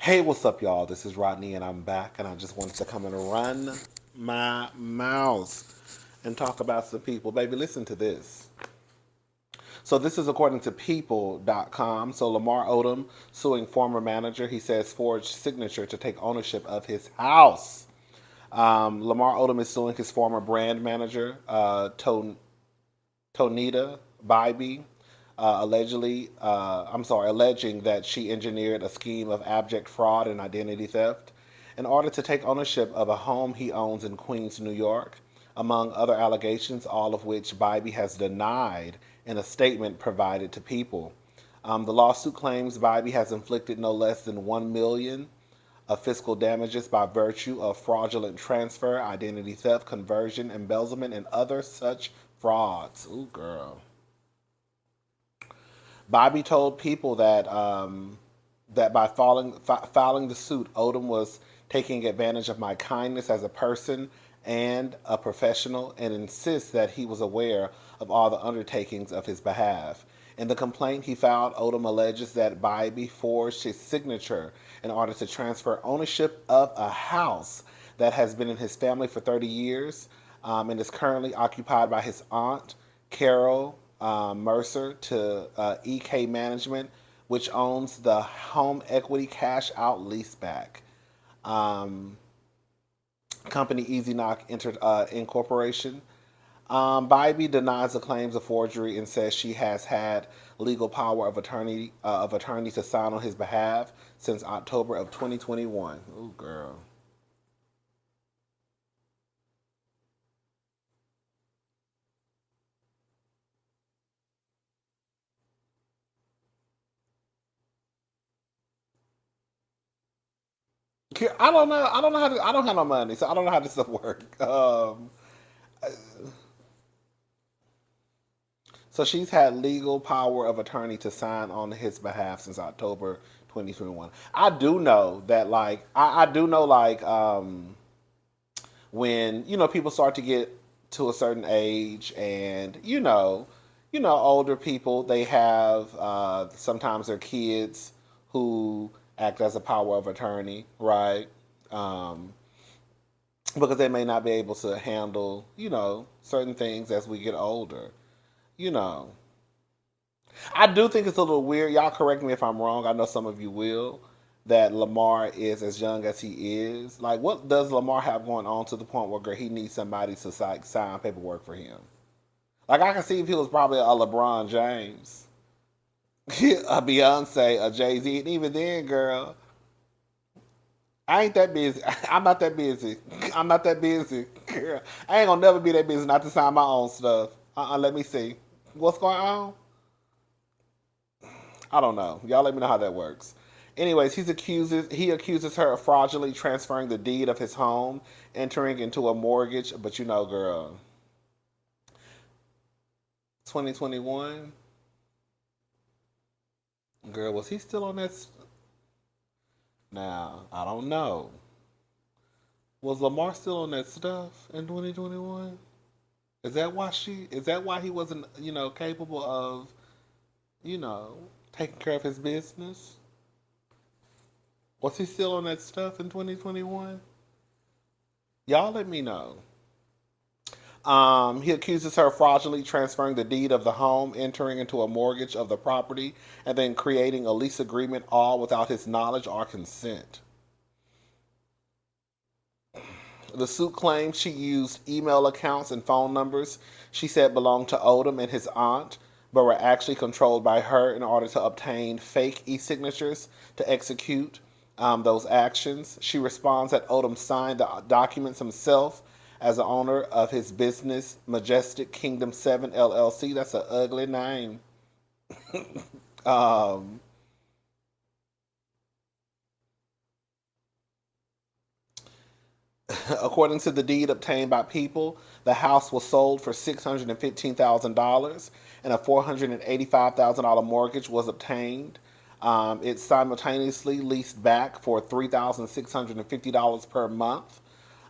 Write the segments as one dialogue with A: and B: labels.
A: Hey, what's up, y'all? This is Rodney, and I'm back, and I just wanted to come and run my mouth and talk about some people. Baby, listen to this. So, this is according to People.com. So, Lamar Odom suing former manager, he says, forged signature to take ownership of his house. Lamar Odom is suing his former brand manager, Tonita Bybee, alleging that she engineered a scheme of abject fraud and identity theft in order to take ownership of a home he owns in Queens, New York, among other allegations, all of which Bybee has denied in a statement provided to People. The lawsuit claims Bybee has inflicted no less than $1 million of fiscal damages by virtue of fraudulent transfer, identity theft, conversion, embezzlement, and other such frauds. Ooh, girl. Bobby told People that by filing the suit, Odom was taking advantage of my kindness as a person and a professional, and insists that he was aware of all the undertakings of his behalf. In the complaint he filed, Odom alleges that Bybee forged his signature in order to transfer ownership of a house that has been in his family for 30 years and is currently occupied by his aunt, Carol Mercer, to EK Management, which owns the home equity cash out leaseback um, company Easy Knock Incorporation. Bybee denies the claims of forgery and says she has had legal power of attorney to sign on his behalf since October of 2021. Ooh, girl. I don't know. I don't know how to. I don't have no money, so I don't know how this stuff works. So she's had legal power of attorney to sign on his behalf since October 2021. I do know that, like, I do know, like, when people start to get to a certain age, and older people, they have sometimes their kids who act as a power of attorney, right? Um, because they may not be able to handle certain things as we get older. You know, I do think it's a little weird. Y'all correct me if I'm wrong. I know some of you will. That Lamar is as young as he is. Like, what does Lamar have going on to the point where he needs somebody to sign paperwork for him? Like, I can see if he was probably a LeBron James, a Beyonce, a Jay Z, and even then, girl, I ain't that busy. I'm not that busy. I'm not that busy. Girl, I ain't gonna never be that busy not to sign my own stuff. Let me see. What's going on? I don't know. Y'all let me know how that works. Anyways, he accuses her of fraudulently transferring the deed of his home, entering into a mortgage. But girl, 2021, girl, was he still on that? Now I don't know. Was Lamar still on that stuff in 2021? Is that why he wasn't capable of you know taking care of his business? Was he still on that stuff in 2021? Y'all let me know. He accuses her of fraudulently transferring the deed of the home, entering into a mortgage of the property, and then creating a lease agreement, all without his knowledge or consent. The suit claims she used email accounts and phone numbers she said belonged to Odom and his aunt, but were actually controlled by her in order to obtain fake e signatures to execute those actions. She responds that Odom signed the documents himself as the owner of his business, Majestic Kingdom 7 LLC. That's an ugly name. um, According to the deed obtained by People, the house was sold for $615,000 and a $485,000 mortgage was obtained. It's simultaneously leased back for $3,650 per month.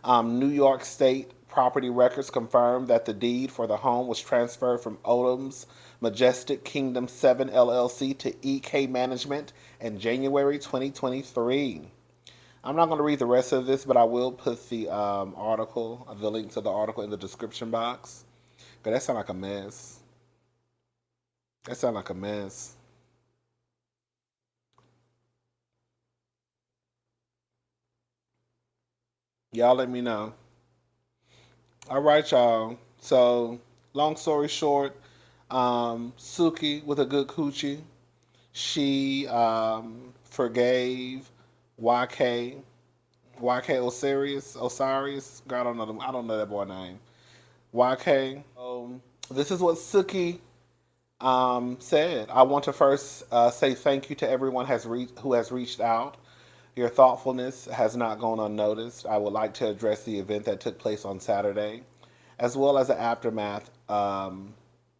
A: New York State Property records confirm that the deed for the home was transferred from Odom's Majestic Kingdom 7 LLC to EK Management in January 2023. I'm not going to read the rest of this, but I will put the the link to the article in the description box. Because that sounds like a mess. That sounds like a mess. Y'all let me know. All right, y'all. So, long story short, Suki with a good coochie, she forgave YK YK Osiris. Girl, I don't know them. I don't know that boy name. YK. This is what Suki said. I want to first say thank you to everyone who has reached out. Your thoughtfulness has not gone unnoticed. I would like to address the event that took place on Saturday, as well as the aftermath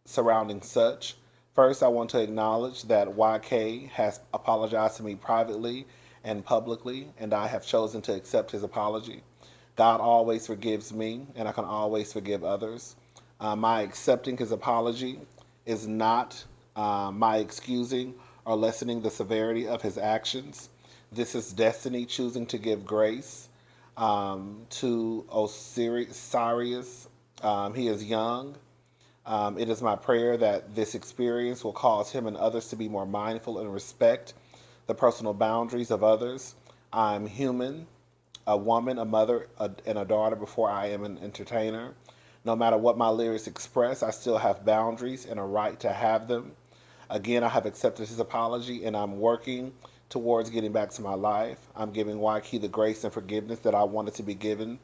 A: surrounding such. First, I want to acknowledge that YK has apologized to me privately and publicly, and I have chosen to accept his apology. God always forgives me, and I can always forgive others. My accepting his apology is not my excusing or lessening the severity of his actions. This is destiny choosing to give grace to Osiris. He is young. It is my prayer that this experience will cause him and others to be more mindful and respect the personal boundaries of others. I'm human, a woman, a mother, and a daughter before I am an entertainer. No matter what my lyrics express, I still have boundaries and a right to have them. Again, I have accepted his apology and I'm working towards getting back to my life. I'm giving YK the grace and forgiveness that I wanted to be given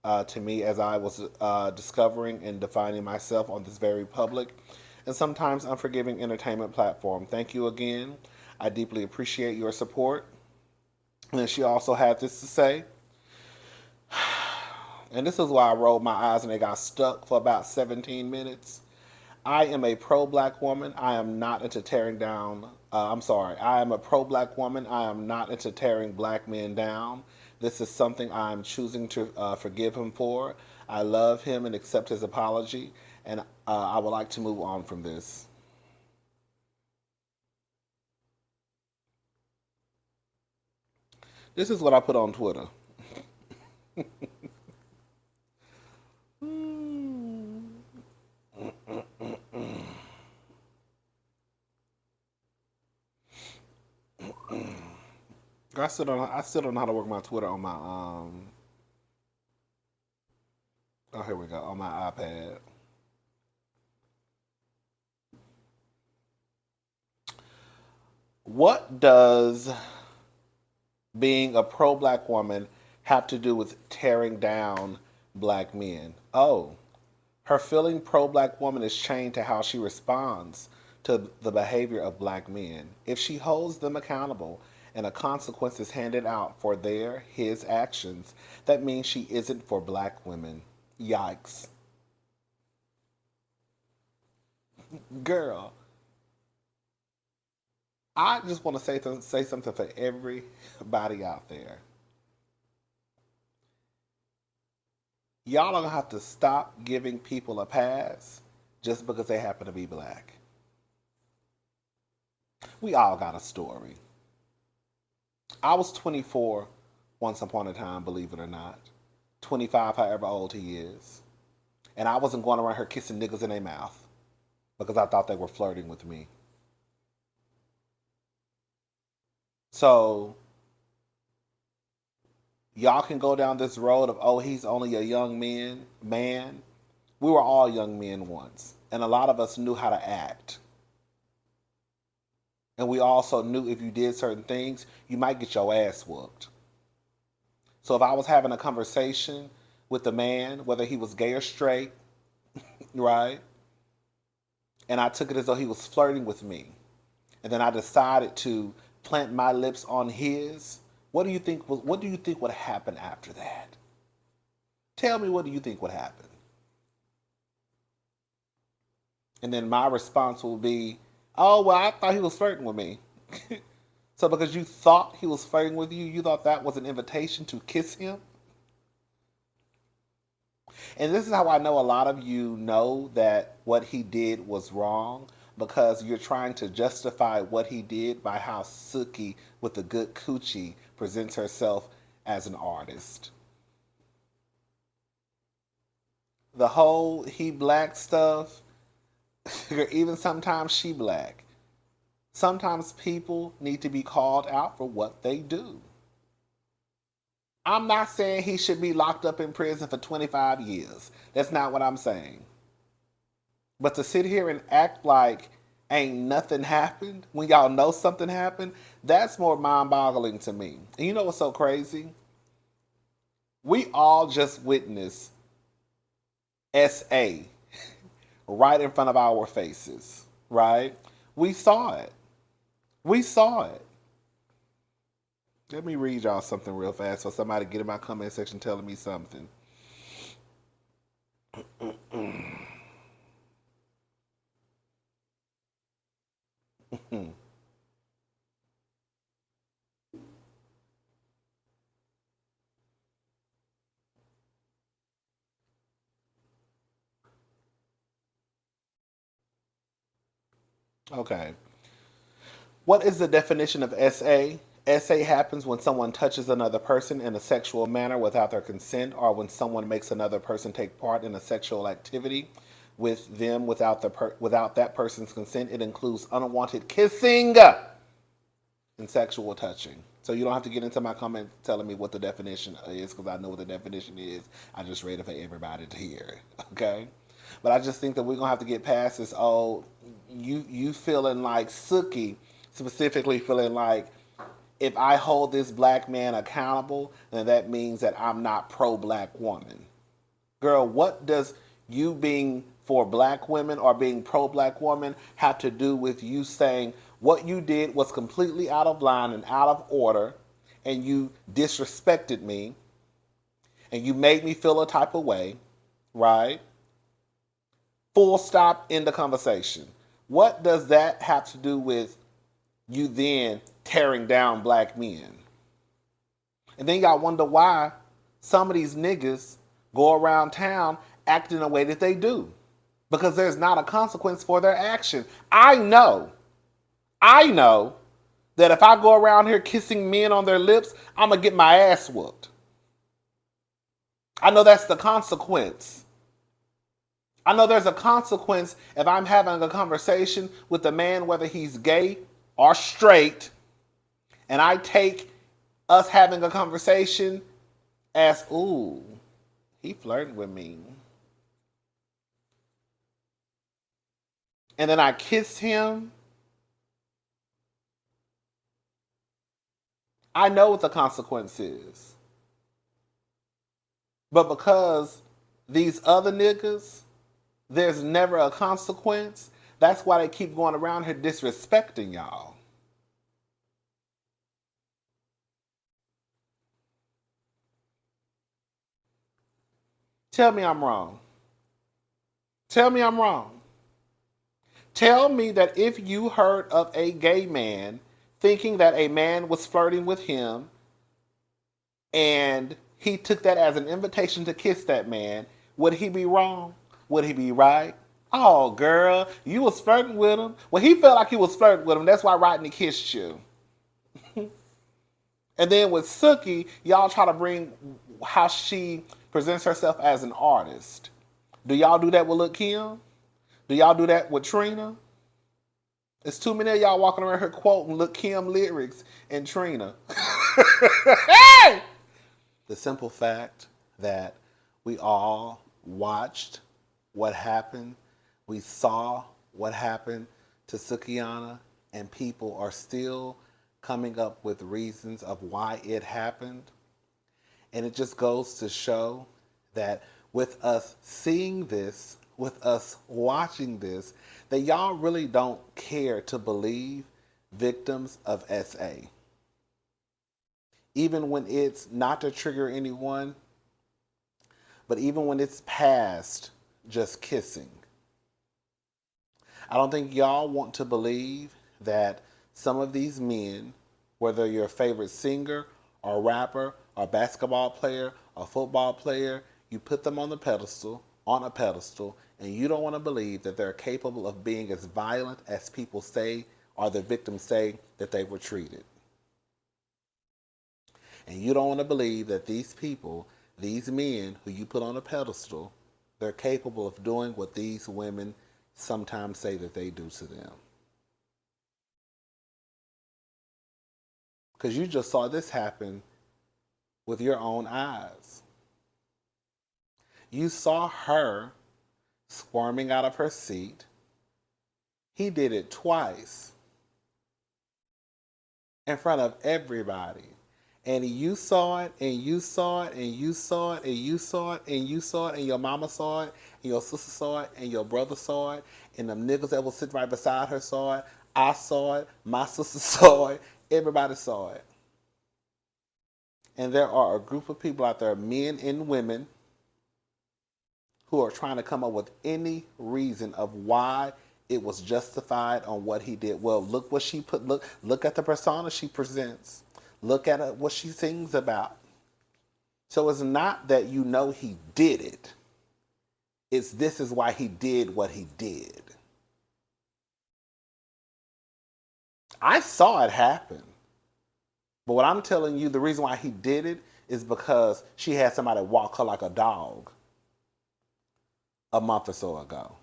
A: to me as I was discovering and defining myself on this very public and sometimes unforgiving entertainment platform. Thank you again. I deeply appreciate your support. And then she also had this to say, and this is why I rolled my eyes and they got stuck for about 17 minutes. I am a pro black woman. I am not into tearing down. I'm sorry. I am a pro black woman. I am not into tearing black men down. This is something I'm choosing to forgive him for. I love him and accept his apology, and I would like to move on from this. This is what I put on Twitter. I still don't know how to work my Twitter on my oh, here we go, on my iPad. What does being a pro black woman have to do with tearing down black men? Oh, her feeling pro black woman is chained to how she responds to the behavior of black men. If she holds them accountable and a consequence is handed out for his actions, that means she isn't for black women. Yikes. Girl, I just want to say something for everybody out there. Y'all are gonna have to stop giving people a pass just because they happen to be black. We all got a story. I was 24 once upon a time, believe it or not. 25, however old he is. And I wasn't going around here kissing niggas in their mouth because I thought they were flirting with me. So y'all can go down this road of, oh, he's only a young man. We were all young men once, and a lot of us knew how to act. And we also knew if you did certain things, you might get your ass whooped. So if I was having a conversation with a man, whether he was gay or straight, right, and I took it as though he was flirting with me, and then I decided to plant my lips on his, what do you think would happen after that? Tell me, what do you think would happen? And then my response will be, oh, well, I thought he was flirting with me. So because you thought he was flirting with you, you thought that was an invitation to kiss him? And this is how I know a lot of you know that what he did was wrong, because you're trying to justify what he did by how Suki with the good coochie presents herself as an artist. The whole he black stuff, even sometimes she black. Sometimes people need to be called out for what they do. I'm not saying he should be locked up in prison for 25 years. That's not what I'm saying. But to sit here and act like ain't nothing happened when y'all know something happened, that's more mind boggling to me. And you know what's so crazy? We all just witnessed SA right in front of our faces, right? We saw it. We saw it. Let me read y'all something real fast so somebody get in my comment section telling me something. Okay. What is the definition of SA? SA happens when someone touches another person in a sexual manner without their consent, or when someone makes another person take part in a sexual activity with them without that person's consent. It includes unwanted kissing and sexual touching. So you don't have to get into my comment telling me what the definition is, because I know what the definition is. I just read it for everybody to hear. Okay? But I just think that we're gonna have to get past this. Oh, you feeling like Suki, specifically feeling like if I hold this black man accountable, then that means that I'm not pro black woman. Girl, what does you being for black women or being pro black woman have to do with you saying what you did was completely out of line and out of order, and you disrespected me and you made me feel a type of way, right? Full stop in the conversation. What does that have to do with you then tearing down black men? And then y'all wonder why some of these niggas go around town acting the way that they do. Because there's not a consequence for their action. I know that if I go around here kissing men on their lips, I'm going to get my ass whooped. I know that's the consequence. I know there's a consequence if I'm having a conversation with a man, whether he's gay or straight, and I take us having a conversation as, ooh, he flirting with me. And then I kiss him. I know what the consequence is. But because these other niggas, there's never a consequence, that's why they keep going around here disrespecting y'all. Tell me I'm wrong. Tell me I'm wrong. Tell me that if you heard of a gay man thinking that a man was flirting with him and he took that as an invitation to kiss that man, would he be wrong? Would he be right? Oh, girl, you was flirting with him. Well, he felt like he was flirting with him. That's why Rodney kissed you. And then with Suki, y'all try to bring how she presents herself as an artist. Do y'all do that with Lil' Kim? Do y'all do that with Trina? It's too many of y'all walking around here quoting Lil' Kim lyrics and Trina. Hey! The simple fact that we all watched what happened, we saw what happened to Sukihana, and people are still coming up with reasons of why it happened. And it just goes to show that with us seeing this, with us watching this, that y'all really don't care to believe victims of SA. Even when it's not to trigger anyone, but even when it's past just kissing. I don't think y'all want to believe that some of these men, whether your favorite singer or rapper or basketball player or football player, You put them on a pedestal, and you don't want to believe that they're capable of being as violent as people say or the victims say that they were treated. And you don't want to believe that these people, these men who you put on a pedestal, they're capable of doing what these women sometimes say that they do to them. Because you just saw this happen with your own eyes. You saw her squirming out of her seat. He did it twice in front of everybody. And you saw it, and you saw it, and you saw it, and you saw it, and you saw it, and your mama saw it, and your sister saw it, and your brother saw it, and them niggas that was sitting right beside her saw it. I saw it, my sister saw it, everybody saw it. And there are a group of people out there, men and women, who are trying to come up with any reason of why it was justified on what he did. Well, look what she put. Look at the persona she presents. Look at what she sings about. So it's not that you know he did it. It's this is why he did what he did. I saw it happen. But what I'm telling you, the reason why he did it is because she had somebody walk her like a dog a month or so ago.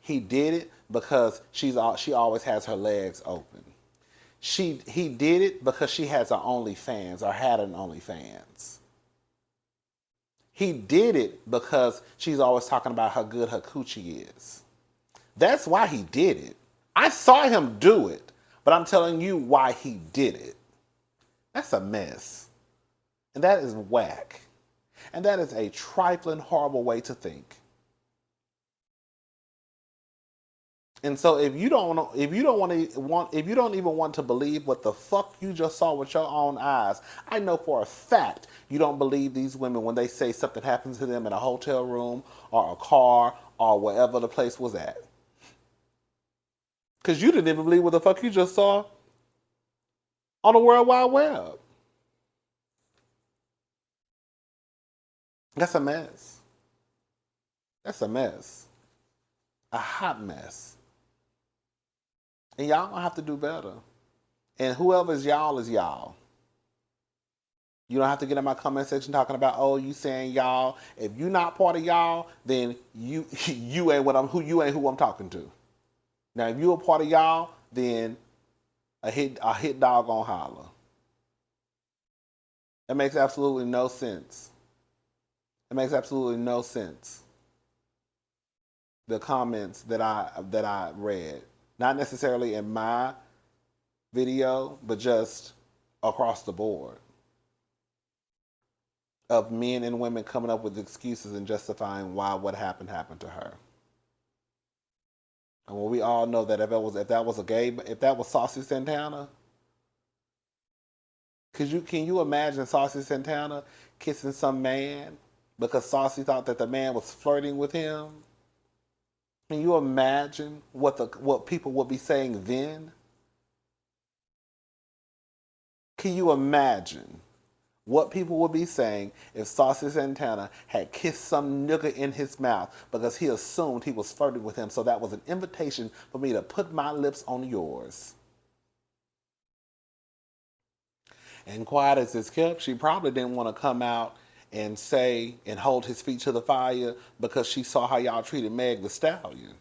A: He did it because she always has her legs open. He did it because she has an OnlyFans or had an OnlyFans. He did it because she's always talking about how good her coochie is. That's why he did it. I saw him do it, but I'm telling you why he did it. That's a mess. And that is whack. And that is a trifling, horrible way to think. And so if you don't even want to believe what the fuck you just saw with your own eyes, I know for a fact you don't believe these women when they say something happens to them in a hotel room or a car or wherever the place was at. Because you didn't even believe what the fuck you just saw on the World Wide Web. That's a mess. That's a mess. A hot mess. And y'all gonna have to do better. And whoever's y'all is y'all. You don't have to get in my comment section talking about, oh, you saying y'all. If you not part of y'all, then you ain't who I'm talking to. Now, if you a part of y'all, then a hit dog gonna holler. That makes absolutely no sense. It makes absolutely no sense. The comments that I read. Not necessarily in my video, but just across the board. Of men and women coming up with excuses and justifying why what happened to her. And when we all know that if that was Saucy Santana, can you imagine Saucy Santana kissing some man because Saucy thought that the man was flirting with him? Can you imagine what people would be saying then? Can you imagine what people would be saying if Saucy Santana had kissed some nigga in his mouth because he assumed he was flirting with him, so that was an invitation for me to put my lips on yours? And quiet as it's kept, she probably didn't want to come out and say and hold his feet to the fire because she saw how y'all treated Meg the Stallion.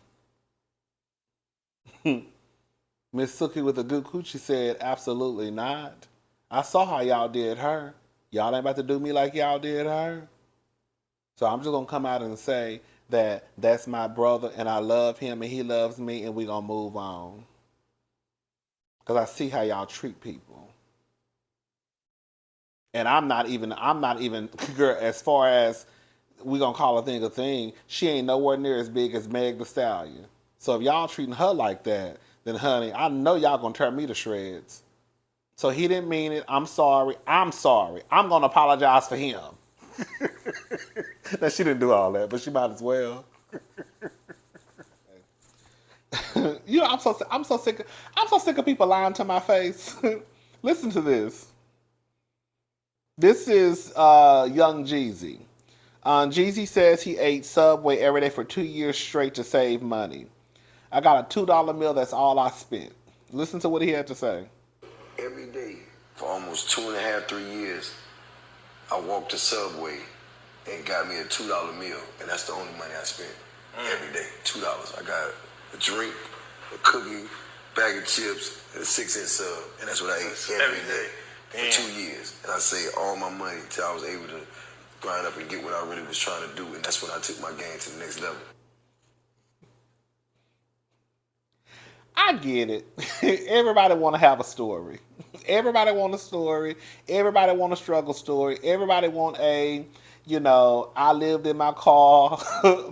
A: Miss Suki with a good coochie said, absolutely not. I saw how y'all did her. Y'all ain't about to do me like y'all did her. So I'm just going to come out and say that that's my brother and I love him and he loves me and we going to move on. Because I see how y'all treat people. And I'm not even, girl, as far as we going to call a thing, she ain't nowhere near as big as Meg the Stallion. So if y'all treating her like that, then honey, I know y'all going to tear me to shreds. So he didn't mean it. I'm sorry. I'm going to apologize for him. Now, she didn't do all that, but she might as well. You know, I'm so sick of people lying to my face. Listen to this. This is young Jeezy. Jeezy says he ate Subway every day for 2 years straight to save money. I got a $2 meal. That's all I spent. Listen to what he had to say.
B: Every day for almost 2.5, 3 years, I walked to Subway and got me a $2 meal, and that's the only money I spent every day. $2. I got a drink, a cookie, bag of chips, and a 6-inch sub, and that's what I ate every day for 2 years. And I saved all my money until I was able to grind up and get what I really was trying to do, and that's when I took my game to the next level.
A: I get it. Everybody want to have a story. Everybody want a story. Everybody want a struggle story. Everybody want a, I lived in my car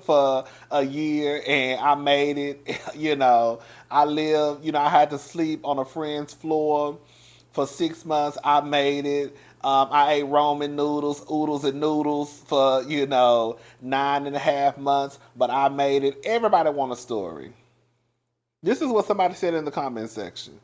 A: for a year and I made it. I lived, I had to sleep on a friend's floor for 6 months. I made it. I ate ramen noodles, oodles and noodles for, 9.5 months, but I made it. Everybody want a story. This is what somebody said in the comment section.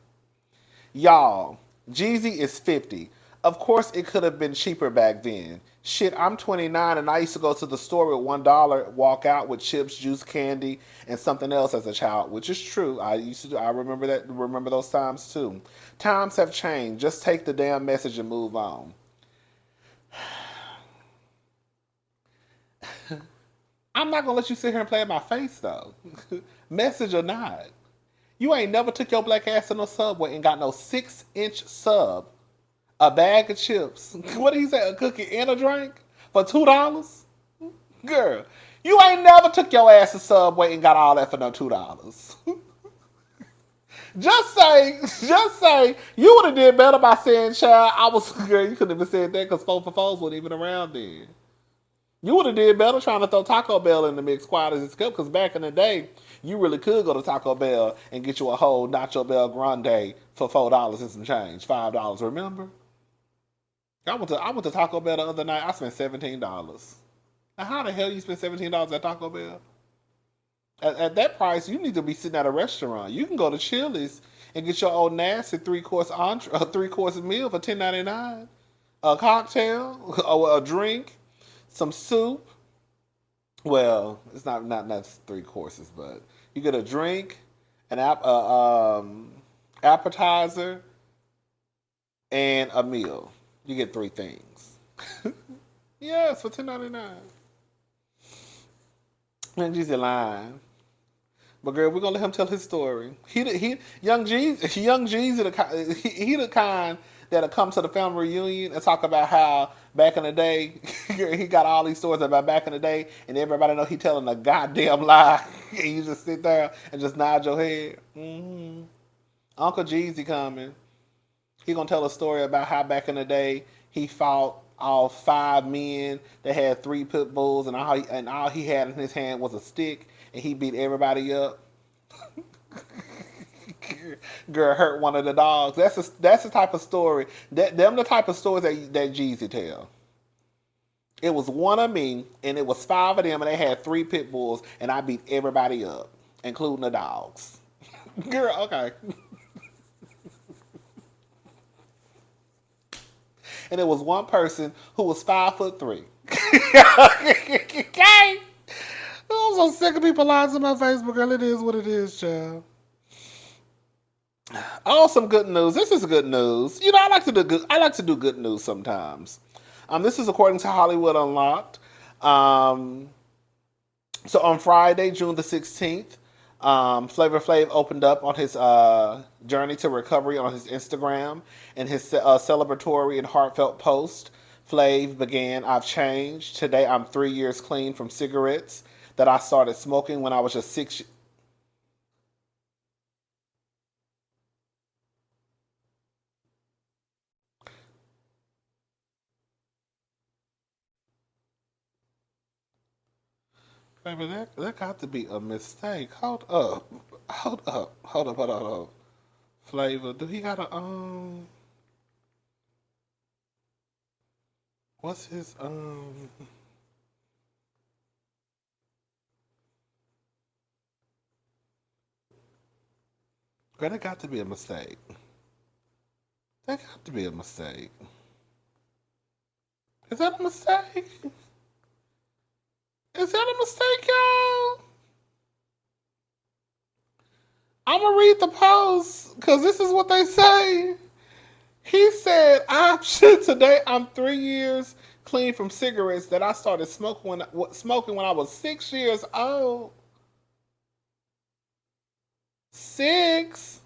A: Y'all, Jeezy is 50. Of course, it could have been cheaper back then. Shit, I'm 29 and I used to go to the store with $1, walk out with chips, juice, candy, and something else as a child, which is true. I remember that. Remember those times too. Times have changed. Just take the damn message and move on. I'm not gonna let you sit here and play in my face though. Message or not. You ain't never took your black ass to no Subway and got no 6-inch sub, a bag of chips. What did he say? A cookie and a drink for $2? Girl, you ain't never took your ass to Subway and got all that for no $2. Just say, you would have did better by saying, child, girl, you couldn't even said that because 4 for 4s wasn't even around then. You would have did better trying to throw Taco Bell in the mix, quiet as it's kept, because back in the day, you really could go to Taco Bell and get you a whole Nacho Bell Grande for $4 and some change, $5. Remember? I went to Taco Bell the other night. I spent $17. Now, how the hell you spend $17 at Taco Bell? At that price, you need to be sitting at a restaurant. You can go to Chili's and get your old nasty 3-course meal for $10.99, a cocktail, or a drink, some soup. Well, it's not 3 courses, but you get a drink, an appetizer, and a meal. You get 3 things. Yes, for $10.99. And Jeezy lying. But girl, we're gonna let him tell his story. Young Jeezy, he the kind that'll come to the family reunion and talk about how back in the day, he got all these stories about back in the day, and everybody know he telling a goddamn lie, and you just sit there and just nod your head. Mm-hmm. Uncle Jeezy coming. He gonna tell a story about how back in the day he fought all 5 men that had 3 pit bulls, and all he had in his hand was a stick, and he beat everybody up. Girl hurt one of the dogs. That's the type of story. Them the type of stories that Jeezy tell. It was one of me, and it was 5 of them, and they had 3 pit bulls, and I beat everybody up, including the dogs. Girl, okay. And it was one person who was 5'3". Okay. I'm so sick of people lying to my Facebook, girl. It is what it is, child. Oh, some good news. This is good news. I like to do good. I like to do good news sometimes. This is according to Hollywood Unlocked. So on Friday, June the 16th, Flavor Flav opened up on his journey to recovery on his Instagram. In his celebratory and heartfelt post, Flav began, "I've changed. Today I'm 3 years clean from cigarettes that I started smoking when I was just 6." Baby, that got to be a mistake. Hold up. Flavor, do he got a what's his Girl, that got to be a mistake. That got to be a mistake. Is that a mistake? Is that a mistake, y'all? I'm gonna read the post because this is what they say. He said, today I'm 3 years clean from cigarettes that I started smoking when I was 6 years old. 6.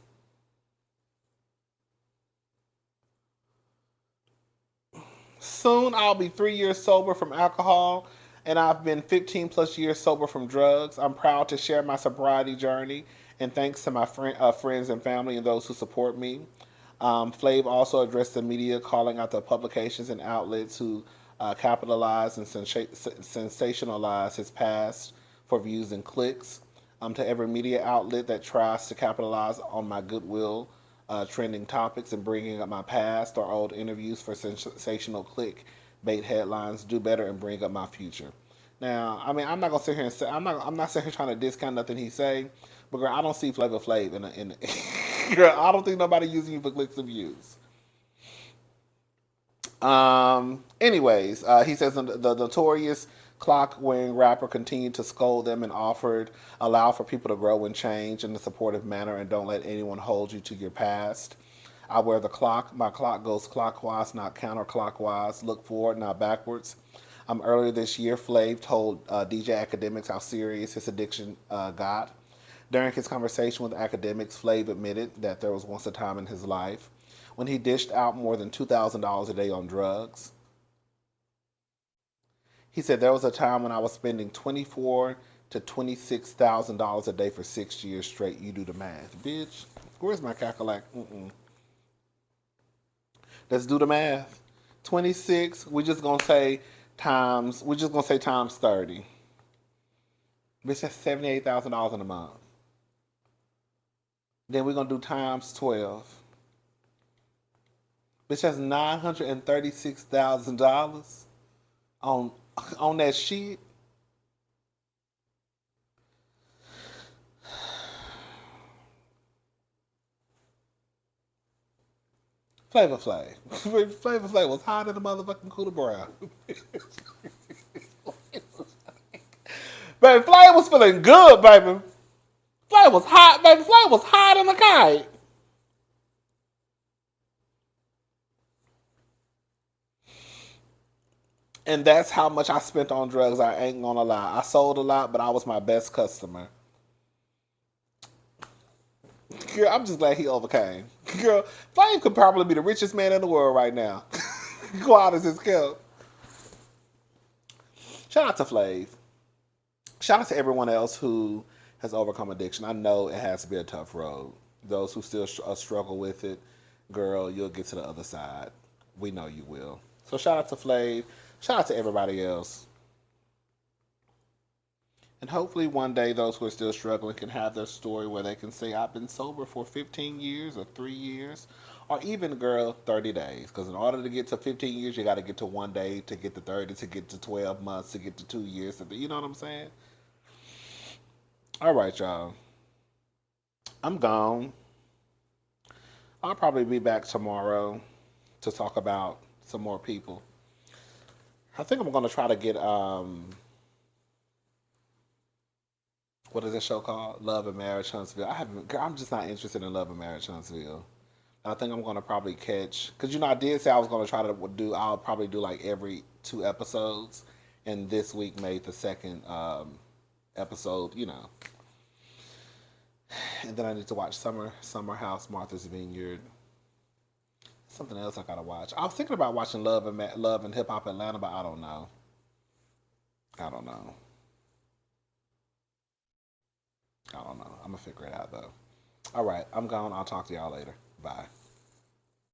A: Soon I'll be 3 years sober from alcohol, and I've been 15 plus years sober from drugs. I'm proud to share my sobriety journey, and thanks to my friends and family and those who support me. Flav also addressed the media, calling out the publications and outlets who capitalize and sensationalize his past for views and clicks. To every media outlet that tries to capitalize on my goodwill, trending topics, and bringing up my past or old interviews for sensational click bait headlines, do better and bring up my future. Now, I mean, I'm not gonna sit here and say I'm not sitting here trying to discount nothing he say, but girl, I don't see Flavor Flav in girl, I don't think nobody using you for clicks and views. Anyways, he says the notorious clock wearing rapper continued to scold them and offered allow for people to grow and change in a supportive manner and don't let anyone hold you to your past. I wear the clock. My clock goes clockwise, not counterclockwise. Look forward, not backwards. Earlier this year, Flav told DJ Academics how serious his addiction got. During his conversation with Academics, Flav admitted that there was once a time in his life when he dished out more than $2,000 a day on drugs. He said there was a time when I was spending $24,000 to $26,000 a day for 6 years straight. You do the math, bitch. Where's my calculator? Let's do the math. 26. We're just gonna say times. We're just gonna say times 30. Bitch, that's $78,000 in a month. Then we're gonna do times 12. Bitch, that's $936,000 on that shit. Flavor Flav. Flavor Flav was hot in the motherfucking Cooler Brown. Baby, Flav was feeling good, baby. Flav was hot, baby. Flav was hot in the kite. And that's how much I spent on drugs. I ain't gonna lie. I sold a lot, but I was my best customer. Girl, I'm just glad he overcame. Girl, Flav could probably be the richest man in the world right now. Go out as his kill. Shout out to Flav. Shout out to everyone else who has overcome addiction. I know it has to be a tough road. Those who still struggle with it, girl, you'll get to the other side. We know you will. So shout out to Flav. Shout out to everybody else. And hopefully one day those who are still struggling can have their story where they can say, I've been sober for 15 years or 3 years or even, girl, 30 days. Because in order to get to 15 years, you got to get to one day, to get to 30, to get to 12 months, to get to 2 years. You know what I'm saying? All right, y'all. I'm gone. I'll probably be back tomorrow to talk about some more people. I think I'm going to try to get what is this show called? Love and Marriage Huntsville. I haven't. Girl, I'm just not interested in Love and Marriage Huntsville. I think I'm gonna probably catch because I did say I was gonna try to do. I'll probably do like every 2 episodes, and this week made the second episode. And then I need to watch Summer House, Martha's Vineyard. Something else I gotta watch. I was thinking about watching Love and Hip Hop Atlanta, but I don't know. I don't know. I don't know. I'm gonna figure it out though. All right, I'm gone. I'll talk to y'all later. Bye.